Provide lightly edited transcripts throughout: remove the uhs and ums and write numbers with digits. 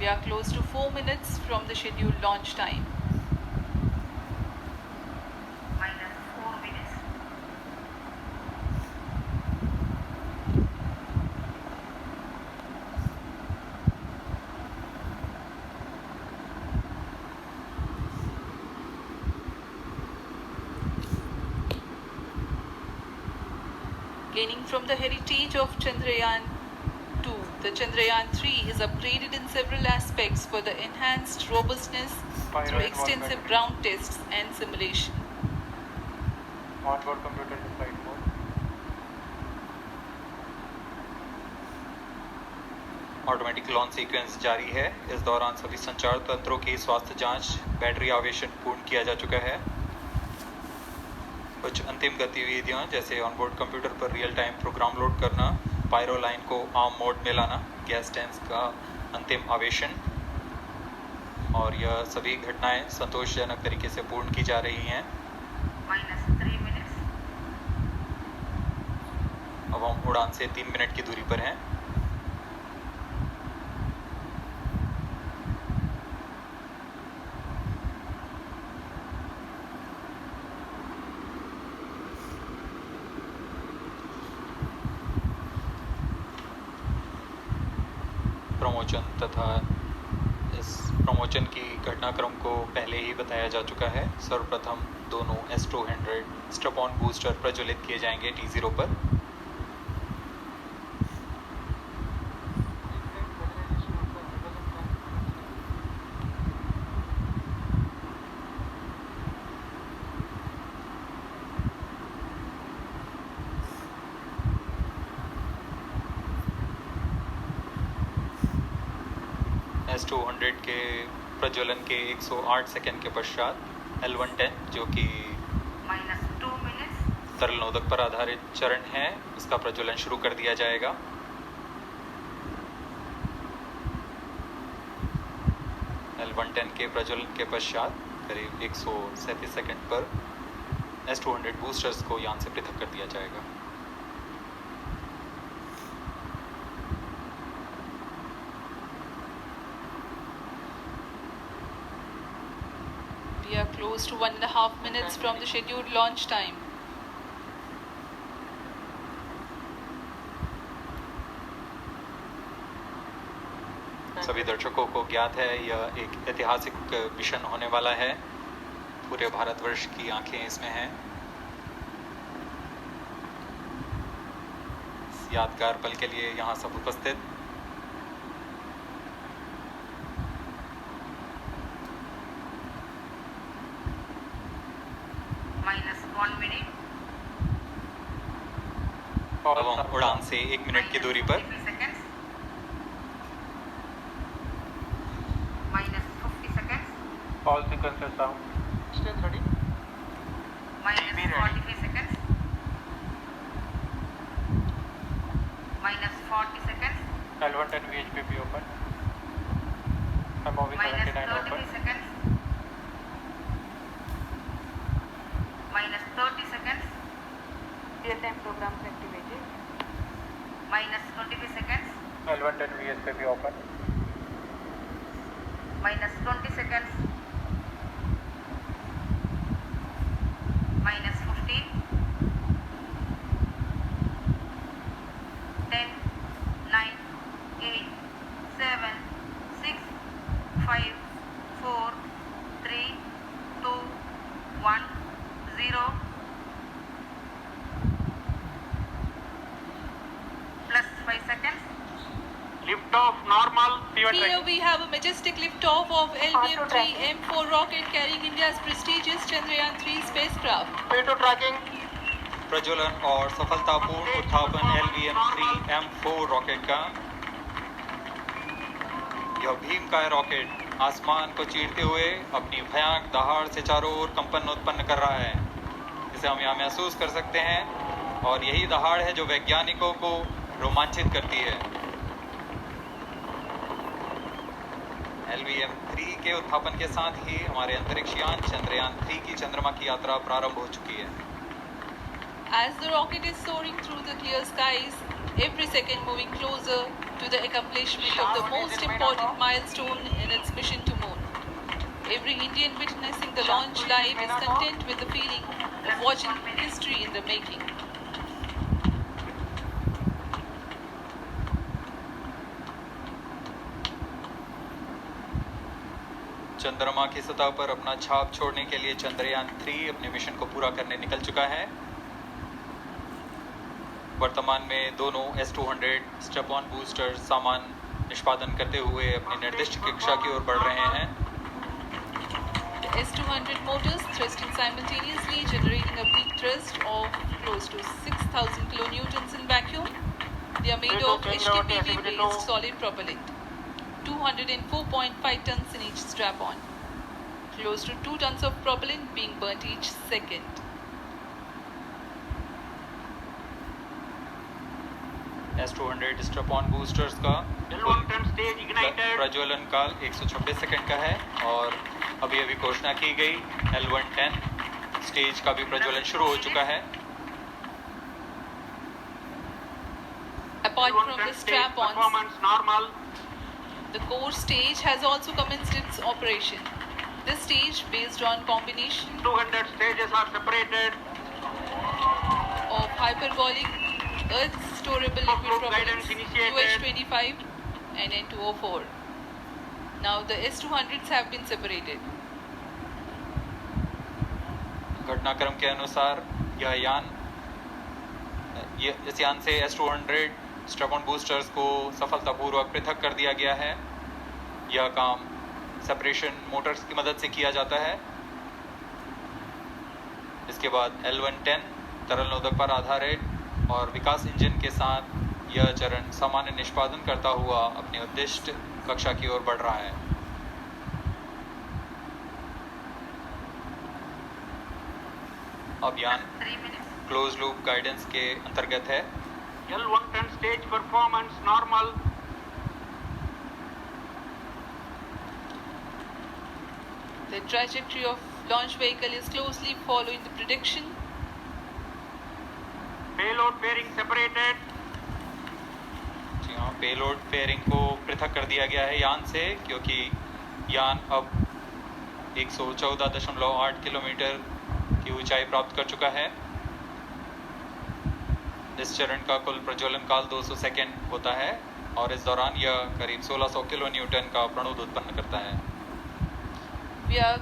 We are close to 4 minutes from the scheduled launch time. Minus 4 minutes. Gaining from the heritage of Chandrayaan 2, the Chandrayaan 3 is upgraded in several aspects for the enhanced robustness through extensive ground tests and simulation. Onboard computer in flight mode. Automatic launch sequence जारी है। इस दौरान सभी संचार तंत्रों की स्वास्थ्य जांच, बैटरी आवेशन पूर्ण किया जा चुका है। कुछ अंतिम गतिविधियां जैसे ऑनबोर्ड कंप्यूटर पर रियल टाइम प्रोग्राम लोड करना, पायरो लाइन को आर्म मोड में लाना, गैस टैंक्स का अंतिम आवेशन, और यह सभी घटनाएं संतोषजनक तरीके से पूर्ण की जा रही हैं। Minus 3 minutes. अब हम उड़ान से 3 मिनट की दूरी पर हैं। प्रमोचन तथा इस प्रमोचन की घटनाक्रम को पहले ही बताया जा चुका है। सर्वप्रथम दोनों S200 स्ट्रप-ऑन बूस्टर प्रज्वलित किए जाएंगे T0 पर। S200 के प्रज्वलन के 108 सेकंड के पश्चात L110 जो कि Minus 2 minutes. तरल नोदक पर आधारित चरण है, इसका प्रज्वलन शुरू कर दिया जाएगा। L110 के प्रज्वलन के पश्चात करीब 137 सेकंड पर S200 बूस्टर्स को यान से पृथक कर दिया जाएगा। We are close to 1.5 minutes from the scheduled launch time. सभी दर्शकों को ज्ञात है यह एक ऐतिहासिक मिशन होने वाला है। पूरे भारतवर्ष की आंखें इसमें हैं। इस यादगार पल के लिए यहाँ सब उपस्थित Minus 1 minute. अब हम उड़ान से 1 मिनट की दूरी पर 50 seconds. Minus 50 seconds. All sequences down. Stage ready. Minus Be ready. 45 seconds. Minus 40 seconds. L110 VHPP open. MOV Minus 79 33 open. seconds. Minus 30 seconds. Real-time programs activated. Minus 25 seconds. L110 VHPP open. Minus 20 seconds. Minus 15. 10, 9, 8, 7, 6, 5, 4, 3, 2, 1, 0. Plus 5 seconds. Lift off normal. Pivot Here right. we have a majestic liftoff of LVM-3 M4 rocket carrying India's prestigious Chandrayaan 3 spacecraft. P2 tracking. प्रज्वलन और सफलतापूर्ण उत्थापन LVM-3 M4 rocket का। यह भीमकाय rocket आसमान को चीरते हुए अपनी भयानक दहाड़ से चारों ओर कंपन उत्पन्न कर रहा है। इसे हम यहाँ महसूस कर सकते हैं और यही दहाड़ है जो वैज्ञानिकों को रोमांचित करती है। LVM-3 के उत्थापन के साथ ही हमारे अंतरिक्ष यान चंद्रयान 3 की चंद्रमा की यात्रा प्रारंभ हो चुकी है। As the rocket is soaring through the clear skies, every second moving closer to the accomplishment of the most important milestone in its mission to moon. Every Indian witnessing the launch live is content with the feeling of watching history in the making. चंद्रमा की सतह पर अपना छाप छोड़ने के लिए चंद्रयान 3 अपने मिशन को पूरा करने निकल चुका है। वर्तमान में दोनों S-200 स्टेप ऑन बूस्टर सामान निष्पादन करते हुए अपनी निर्दिष्ट कक्षा की ओर बढ़ रहे हैं। The S-200 motors thrusting simultaneously, generating a peak thrust of close to 6,000 kilonewtons in vacuum. They are made of HTPV-based solid propellant. 204.5 tons in each strap-on. Close to 2 tons of propellant being burnt each second. S-200 strap-on boosters का प्रज्वलन काल 126 second का है और अभी घोषणा की गई L110 स्टेज का भी प्रज्वलन शुरू हो चुका है। Apart from the strap-ons, the core stage has also commenced its operation. This stage, based on combination 200 stages are separated. of hyperbolic Earth storable liquid propellants UH-25 and N2O4. Now the S-200s have been separated. घटनाक्रम के अनुसार इस यान से S-200 strap on boosters को सफलतापूर्वक पृथक कर दिया गया है। यह काम सेपरेशन मोटर्स की मदद से किया जाता है। इसके बाद L110 तरल नोदक पर आधारित और विकास इंजन के साथ यह चरण सामान्य निष्पादन करता हुआ अपनी उद्दिष्ट कक्षा की ओर बढ़ रहा है। अब यान क्लोज लूप गाइडेंस के अंतर्गत है। L110 stage performance normal. The trajectory of launch vehicle is closely following the prediction. Payload fairing separated. जी हाँ, पेलोड फेयरिंग को पृथक कर दिया गया है यान से, क्योंकि यान अब 114.8 किलोमीटर की ऊंचाई प्राप्त कर चुका है। इस चरण का कुल प्रज्वलन काल 200 सेकेंड होता है और इस दौरान यह करीब 1600 किलो न्यूटन का प्रणोद उत्पन्न करता है। We are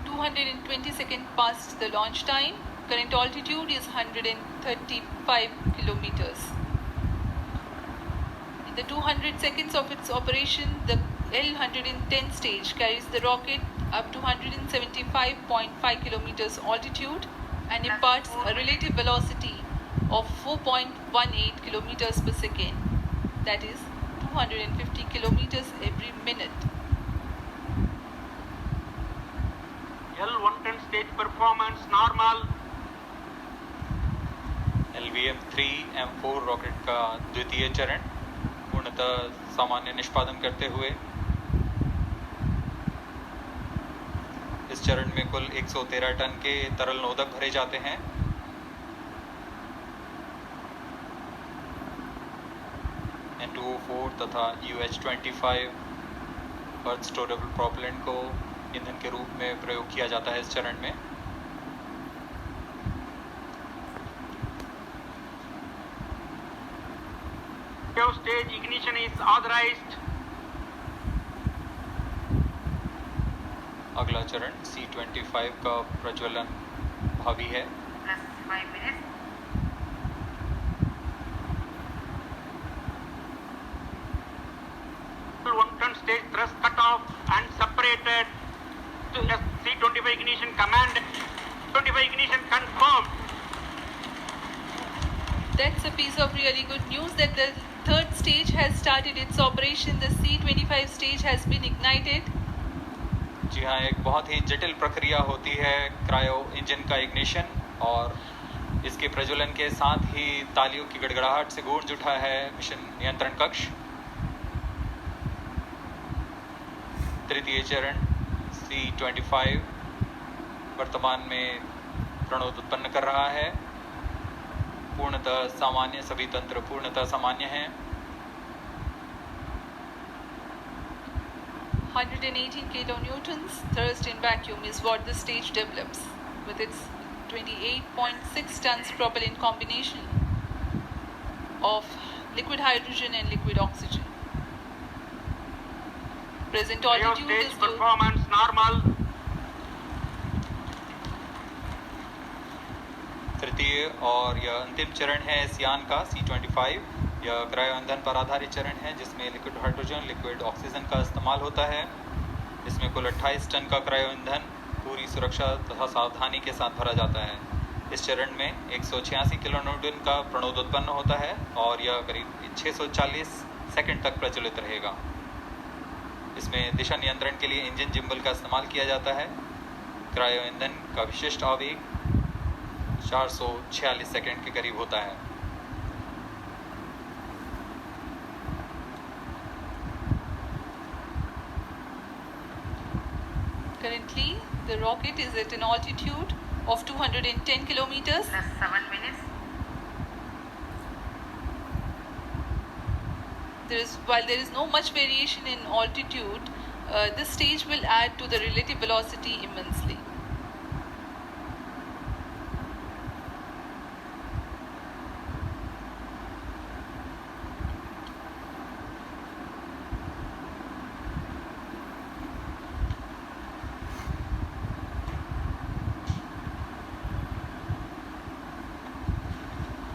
220 seconds past the launch time. Current altitude is 135 kilometers. In the 200 seconds of its operation, the L110 stage carries the rocket up to 175.5 kilometers altitude and imparts a relative velocity of 4.18 kilometers per second, that is 250 kilometers every minute. L110 stage performance normal. LVM-3M4 rocket का द्वितीय चरण पूर्णतः सामान्य निष्पादन करते हुए इस चरण में कुल 113 टन के तरल नोदक भरे जाते हैं। N2O4 तथा UH-25 अर्थ स्टोरेबल प्रोपेलेंट को ईंधन के रूप में प्रयोग किया जाता है इस चरण में। Stage ignition is authorized. अगला चरण C-25 का प्रज्वलन भावी है। Plus 5 minutes. L110 stage thrust cut off and separated to C-25 ignition command. 25 ignition confirmed. That's a piece of really good news that the third stage has started its operation. The C-25 stage has been ignited. जी हाँ, एक बहुत ही जटिल प्रक्रिया होती है cryo engine का ignition और इसके प्रज्वलन के साथ ही तालियों की गड़गड़ाहट से गूंज उठा है मिशन नियंत्रण कक्ष। तृतीय चरण C-25 वर्तमान में प्रणोद उत्पन्न कर रहा है। पूर्णतः सामान्य, सभी तंत्र पूर्णतः सामान्य हैं। 118 kilonewtons thrust in vacuum is what the stage develops with its 28.6 tons propellant combination of liquid hydrogen and liquid oxygen. Present Cryo altitude stage is performance normal. तृतीय और यह अंतिम चरण है इस यान का C-25। यह क्रायो ईंधन पर आधारित चरण है जिसमें लिक्विड हाइड्रोजन, लिक्विड ऑक्सीजन का इस्तेमाल होता है। इसमें कुल 28 टन का क्रायो ईंधन पूरी सुरक्षा तथा सावधानी के साथ भरा जाता है। इस चरण में 186 किलोन्यूटन का प्रणोद उत्पन्न होता है और यह करीब 640 सेकंड तक प्रज्वलित रहेगा। इसमें दिशा नियंत्रण के लिए इंजन जिम्बल का इस्तेमाल किया जाता है। क्रायो ईंधन का विशिष्ट आवेग 446 सेकंड के करीब होता है। currently the rocket is at an altitude of 210 kilometers. Plus 7 minutes. While there is no much variation in altitude, this stage will add to the relative velocity immensely.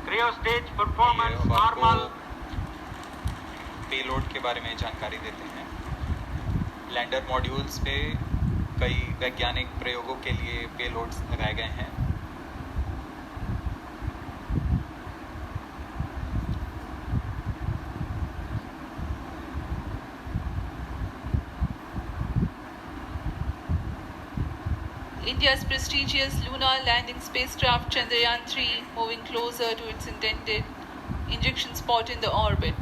Cryo stage performance अब आपको normal. Payload के बारे में जानकारी देते हैं। Lander modules पे कई वैज्ञानिक प्रयोगों के लिए पेलोड्स लगाए गए हैं। India's prestigious lunar landing spacecraft Chandrayaan-3 moving closer to its intended injection spot in the orbit.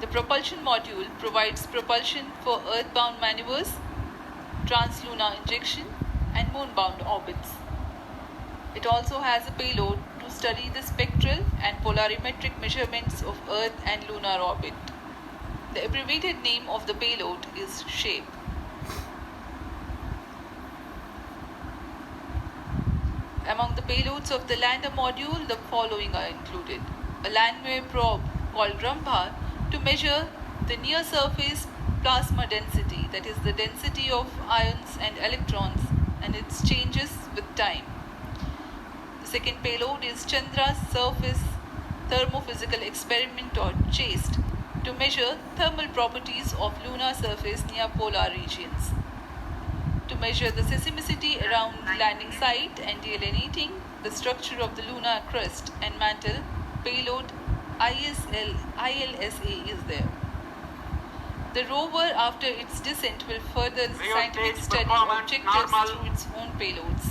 The propulsion module provides propulsion for earthbound maneuvers, translunar injection, and moonbound orbits. It also has a payload to study the spectral and polarimetric measurements of Earth and lunar orbit. The abbreviated name of the payload is SHAPE. Among the payloads of the lander module, the following are included. A landwehr probe called Rambha to measure the near surface plasma density, that is the density of ions and electrons and its changes with time. The second payload is Chandra's Surface Thermophysical Experiment or CHASTE to measure thermal properties of lunar surface near polar regions. To measure the seismicity around landing site and delineating the structure of the lunar crust and mantle, payload ILSA is there. The rover, after its descent, will further the Cryo scientific stage study performance objectives normal. through its own payloads.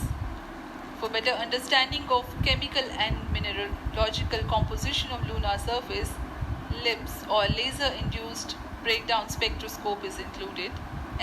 For better understanding of chemical and mineralogical composition of lunar surface, LIBS or laser-induced breakdown spectroscope is included.